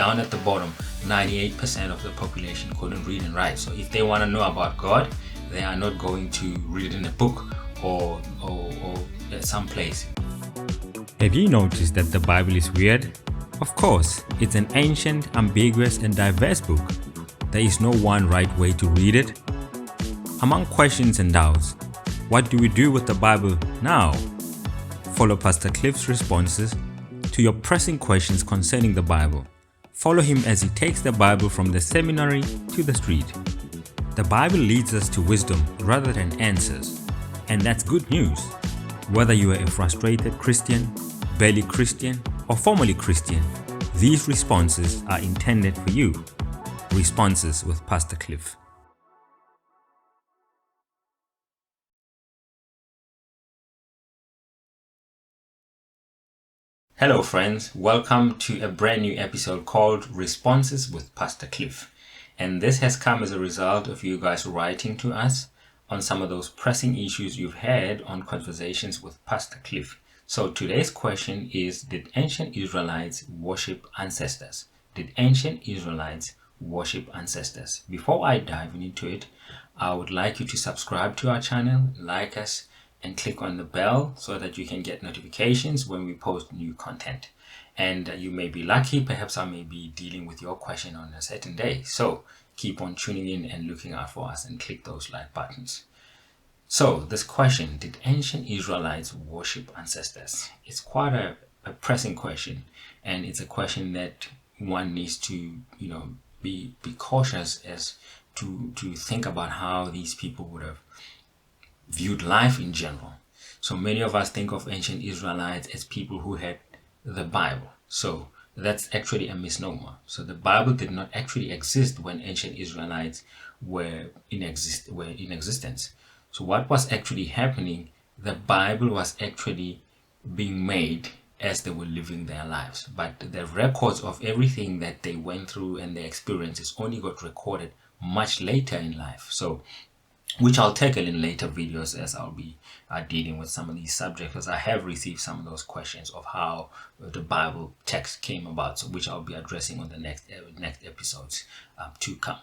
down at the bottom, 98% of the population couldn't read and write. So if they want to know about God, they are not going to read in a book or at some place. Have you noticed that the Bible is weird? Of course, it's an ancient, ambiguous and diverse book. There is no one right way to read it. Among questions and doubts, what do we do with the Bible now? Follow Pastor Cliff's responses to your pressing questions concerning the Bible. Follow him as he takes the Bible from the seminary to the street. The Bible leads us to wisdom rather than answers, and that's good news. Whether you are a frustrated Christian, barely Christian, or formerly Christian, these responses are intended for you. Responses with Pastor Cliff. Hello friends, welcome to a brand new episode called Responses with Pastor Cliff. And this has come as a result of you guys writing to us on some of those pressing issues you've had on Conversations with Pastor Cliff. So today's question is, did ancient Israelites worship ancestors? Did ancient Israelites worship ancestors? Before I dive into it, I would like you to subscribe to our channel, like us, and click on the bell so that you can get notifications when we post new content. And you may be lucky, perhaps I may be dealing with your question on a certain day. So keep on tuning in and looking out for us and click those like buttons. So this question, did ancient Israelites worship ancestors? It's quite a pressing question, and it's a question that one needs to, be cautious as to think about how these people would have viewed life in general. So many of us think of ancient Israelites as people who had the Bible. So that's actually a misnomer. So the Bible did not actually exist when ancient Israelites were in existence. So what was actually happening, the Bible was actually being made as they were living their lives. But the records of everything that they went through and their experiences only got recorded much later in life. So which I'll tackle in later videos as I'll be dealing with some of these subjects, because I have received some of those questions of how the Bible text came about, so which I'll be addressing on the next episodes to come.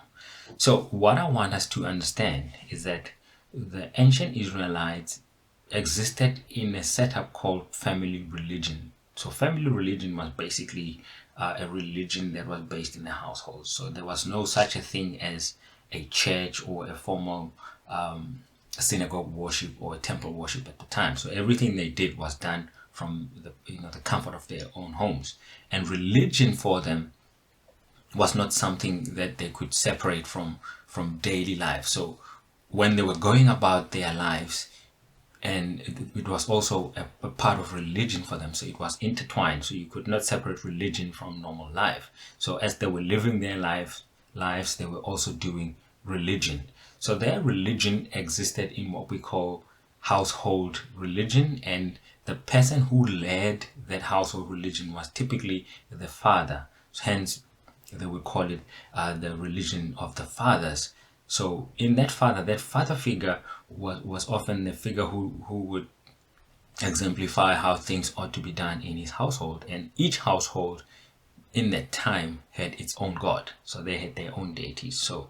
So what I want us to understand is that the ancient Israelites existed in a setup called family religion. So family religion was basically a religion that was based in the household. So there was no such a thing as a church or a formal synagogue worship or a temple worship at the time. So everything they did was done from the comfort of their own homes. And religion for them was not something that they could separate from daily life. So when they were going about their lives, and it was also a part of religion for them, so it was intertwined. So you could not separate religion from normal life. So as they were living their lives, they were also doing religion. So their religion existed in what we call household religion, and the person who led that household religion was typically the father. Hence, they would call it the religion of the fathers. So in that father figure was often the figure who would exemplify how things ought to be done in his household. And each household in that time had its own god. So they had their own deities. So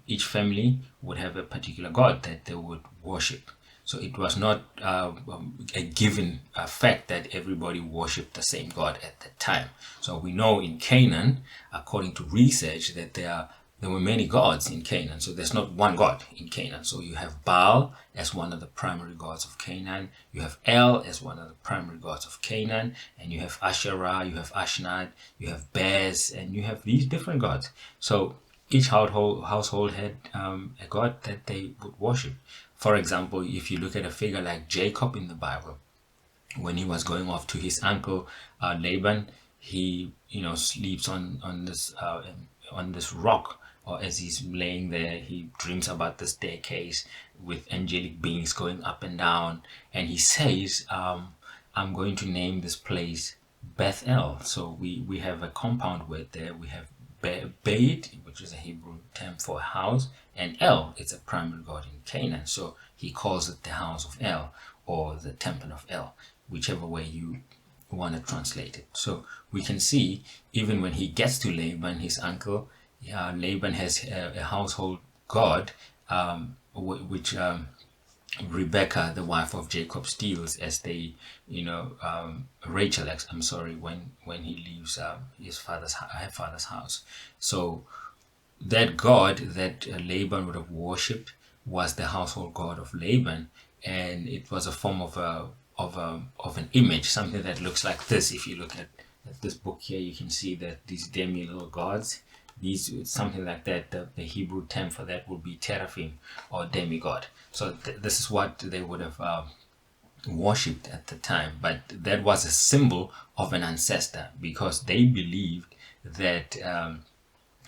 each family would have a particular god that they would worship. So it was not a given fact that everybody worshipped the same god at that time. So we know in Canaan, according to research, that there were many gods in Canaan. So there's not one god in Canaan. So you have Baal as one of the primary gods of Canaan. You have El as one of the primary gods of Canaan. And you have Asherah, you have Ashnad, you have Baz, and you have these different gods. So each household had a god that they would worship. For example, if you look at a figure like Jacob in the Bible, when he was going off to his uncle Laban, he sleeps on this rock, or as he's laying there, he dreams about the staircase with angelic beings going up and down, and he says, I'm going to name this place Bethel. So we have a compound word there. We have Beit, which is a Hebrew term for a house, and El, it's a primary god in Canaan. So he calls it the house of El or the temple of El, whichever way you want to translate it. So we can see even when he gets to Laban, his uncle, Laban has a household god, which Rebecca, the wife of Jacob, steals as they, Rachel, I'm sorry, when he leaves her father's house. So that god that Laban would have worshipped was the household god of Laban, and it was a form of an image, something that looks like this. If you look at this book here, you can see that these demi little gods, these something like that. The Hebrew term for that would be teraphim or demigod. So this is what they would have worshipped at the time, but that was a symbol of an ancestor, because they believed that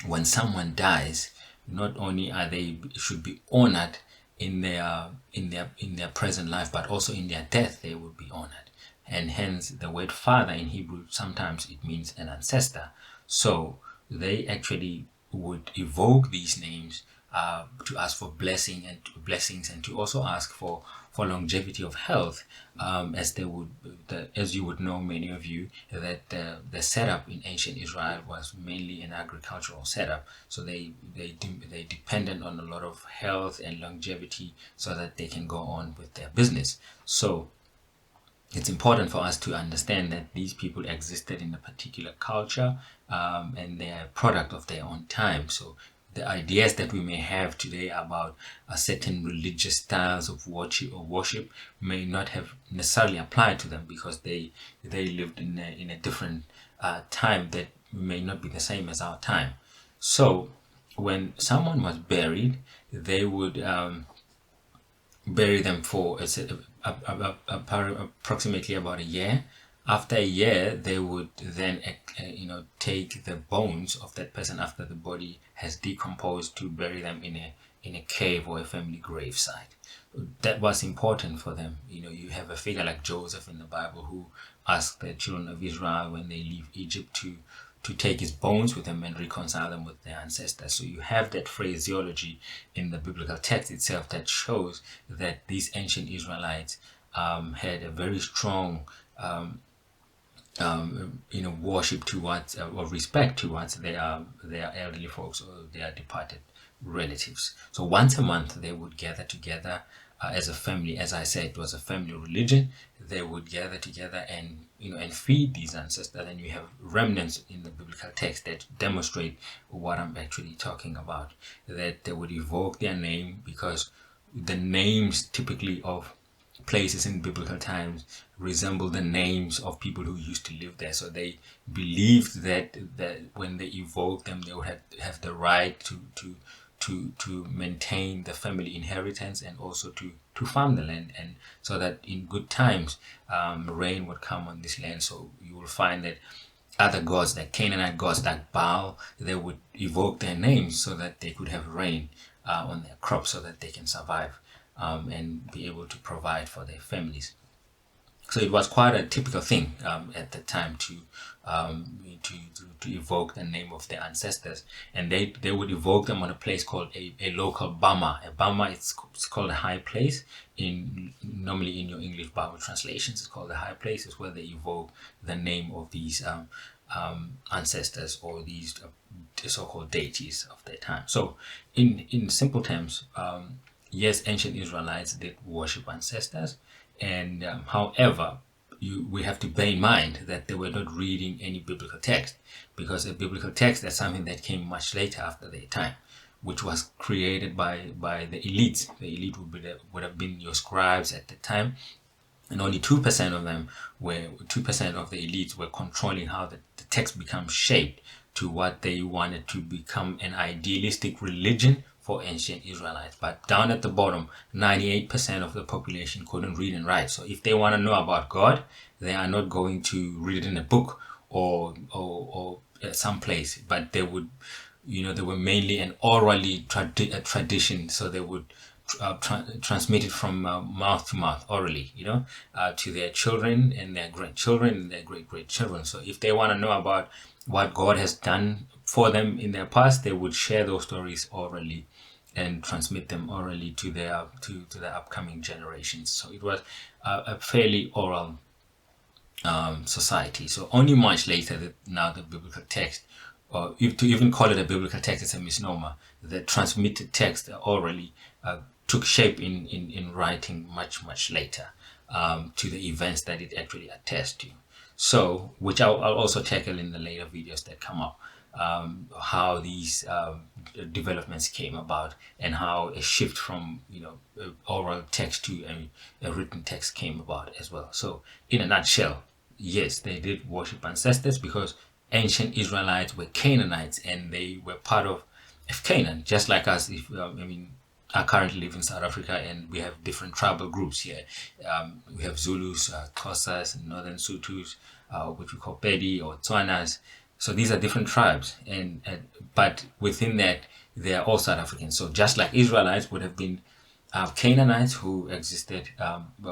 when someone dies, not only are they should be honored in their present life, but also in their death they would be honored. And hence the word father in Hebrew, sometimes it means an ancestor. So they actually would evoke these names to ask for blessings, and to also ask for longevity of health, as you would know, many of you, that the setup in ancient Israel was mainly an agricultural setup. So they depended on a lot of health and longevity so that they can go on with their business. So it's important for us to understand that these people existed in a particular culture, and they're a product of their own time. So the ideas that we may have today about certain religious styles of worship may not have necessarily applied to them, because they lived in a different time that may not be the same as our time. So when someone was buried, they would bury them for approximately about a year. After a year, they would then take the bones of that person after the body has decomposed to bury them in a cave or a family gravesite. That was important for them. You have a figure like Joseph in the Bible who asked the children of Israel when they leave Egypt to take his bones with them and reconcile them with their ancestors. So you have that phraseology in the biblical text itself that shows that these ancient Israelites had a very strong worship towards or respect towards their elderly folks or their departed relatives. So once a month they would gather together as a family. As I said, it was a family religion. They would gather together and feed these ancestors. And you have remnants in the biblical text that demonstrate what I'm actually talking about. That they would evoke their name, because the names typically of places in biblical times resemble the names of people who used to live there. So they believed that when they evoke them, they would have the right to maintain the family inheritance, and also to farm the land, and so that in good times rain would come on this land. So you will find that other gods, like Canaanite gods like Baal, they would evoke their names so that they could have rain on their crops, so that they can survive and be able to provide for their families. So it was quite a typical thing at the time to evoke the name of their ancestors, and they would evoke them on a place called a local bama. A bama, it's called a high place. Normally in your English Bible translations, it's called a high place. It's where they evoke the name of these ancestors, or these so-called deities of their time. So in simple terms, yes, ancient Israelites did worship ancestors, and however, we have to bear in mind that they were not reading any biblical text, because a biblical text is something that came much later after their time, which was created by the elites. The elite would have been your scribes at the time, and only 2% of them were 2% of the elites were controlling how the text becomes shaped to what they wanted to become an idealistic religion for ancient Israelites. But down at the bottom, 98% of the population couldn't read and write. So if they want to know about God, they are not going to read it in a book or someplace, but they would, they were mainly an orally tradition. So they would transmit it from mouth to mouth, orally, to their children and their grandchildren and their great-great-children. So if they want to know about what God has done for them in their past, they would share those stories orally and transmit them orally to their upcoming generations. So it was a fairly oral society. So only much later that now the biblical text, or if to even call it a biblical text, is a misnomer. The transmitted text orally took shape in writing much later to the events that it actually attests to. So, which I'll also tackle in the later videos that come up, how these developments came about and how a shift from oral text to a written text came about as well. So, in a nutshell, yes, they did worship ancestors because ancient Israelites were Canaanites and they were part of Canaan, just like us. If I currently live in South Africa and we have different tribal groups here. We have Zulus, Xhosas, and Northern Sothos, which we call Pedi or Tswanas. So these are different tribes, but within that, they are all South Africans. So just like Israelites would have been Canaanites who existed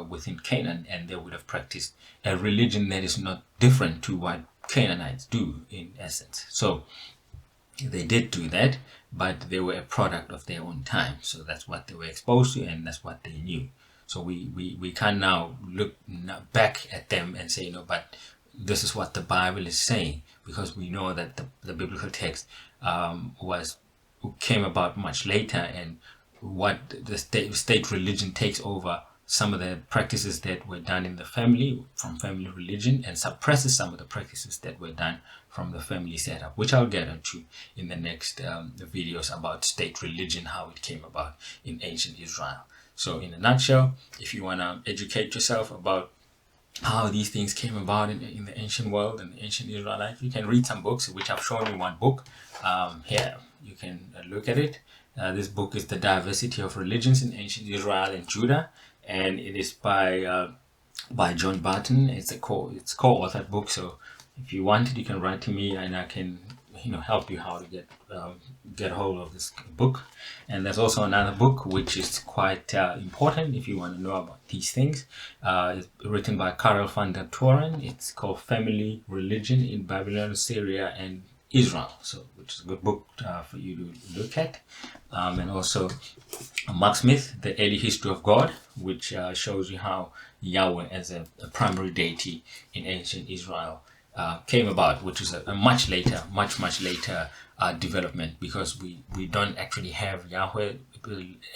within Canaan, and they would have practiced a religion that is not different to what Canaanites do in essence. So they did do that, but they were a product of their own time. So that's what they were exposed to, and that's what they knew. So we can now look back at them and say, but this is what the Bible is saying, because we know that the biblical text came about much later, and what the state religion takes over some of the practices that were done in the family from family religion and suppresses some of the practices that were done from the family setup, which I'll get into in the next videos about state religion, how it came about in ancient Israel. So in a nutshell, if you want to educate yourself about how these things came about in the ancient world and the ancient Israelites, you can read some books, which I've shown you one book. Here, you can look at it. This book is The Diversity of Religions in Ancient Israel and Judah, and it is by John Barton. It's co-authored book, so if you want it, you can write to me and I can help you how to get hold of this book. And there's also another book which is quite important if you want to know about these things. It's written by Karel van der Toren. It's called Family Religion in Babylon, Syria, and Israel. So, which is a good book for you to look at. And also Mark Smith, The Early History of God, which shows you how Yahweh as a primary deity in ancient Israel came about, which is a much later development, because we don't actually have Yahweh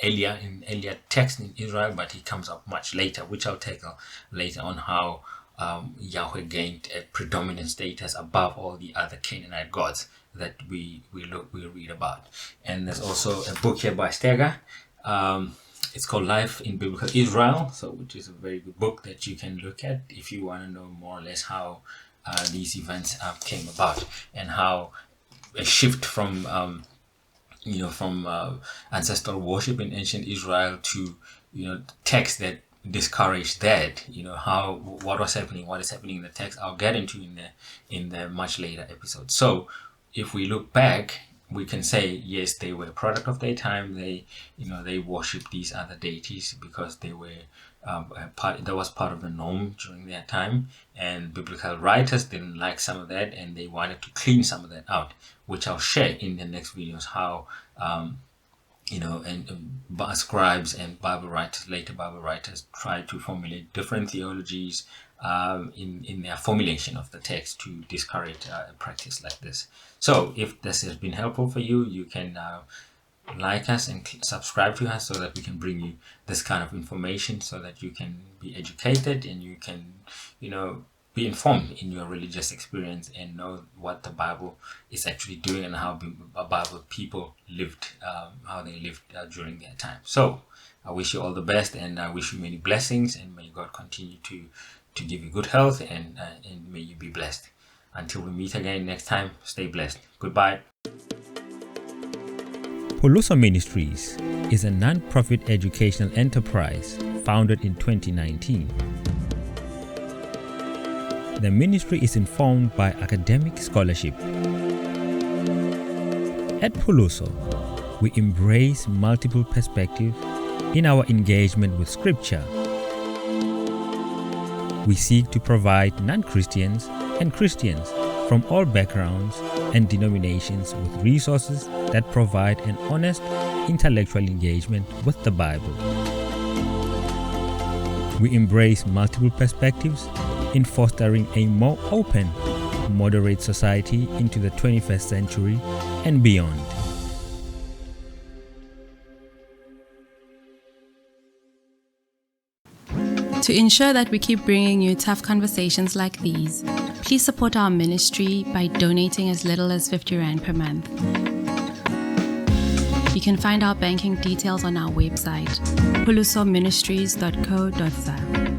earlier text in Israel, but he comes up much later, which I'll tackle later on how Yahweh gained a predominant status above all the other Canaanite gods that we read about. And there's also a book here by Steger. It's called Life in Biblical Israel, which is a very good book that you can look at if you want to know more or less how these events came about, and how a shift from ancestral worship in ancient Israel to texts that discouraged that, what is happening in the text, I'll get into in the much later episode. So if we look back, we can say yes, they were a product of their time. They worshipped these other deities because they were that was part of the norm during their time, and biblical writers didn't like some of that, and they wanted to clean some of that out, which I'll share in the next videos, how scribes and later Bible writers tried to formulate different theologies in their formulation of the text to discourage a practice like this. So if this has been helpful for you, you can like us and subscribe to us so that we can bring you this kind of information, so that you can be educated and you can be informed in your religious experience and know what the Bible is actually doing and how Bible people lived, how they lived during their time. So I wish you all the best, and I wish you many blessings, and may God continue to give you good health, and may you be blessed. Until we meet again next time, stay blessed. Goodbye. Puluso Ministries is a non-profit educational enterprise founded in 2019. The ministry is informed by academic scholarship. At Puluso, we embrace multiple perspectives in our engagement with Scripture. We seek to provide non-Christians and Christians from all backgrounds and denominations with resources that provide an honest intellectual engagement with the Bible. We embrace multiple perspectives in fostering a more open, moderate society into the 21st century and beyond. To ensure that we keep bringing you tough conversations like these, please support our ministry by donating as little as 50 Rand per month. You can find our banking details on our website, hulusoministries.co.za.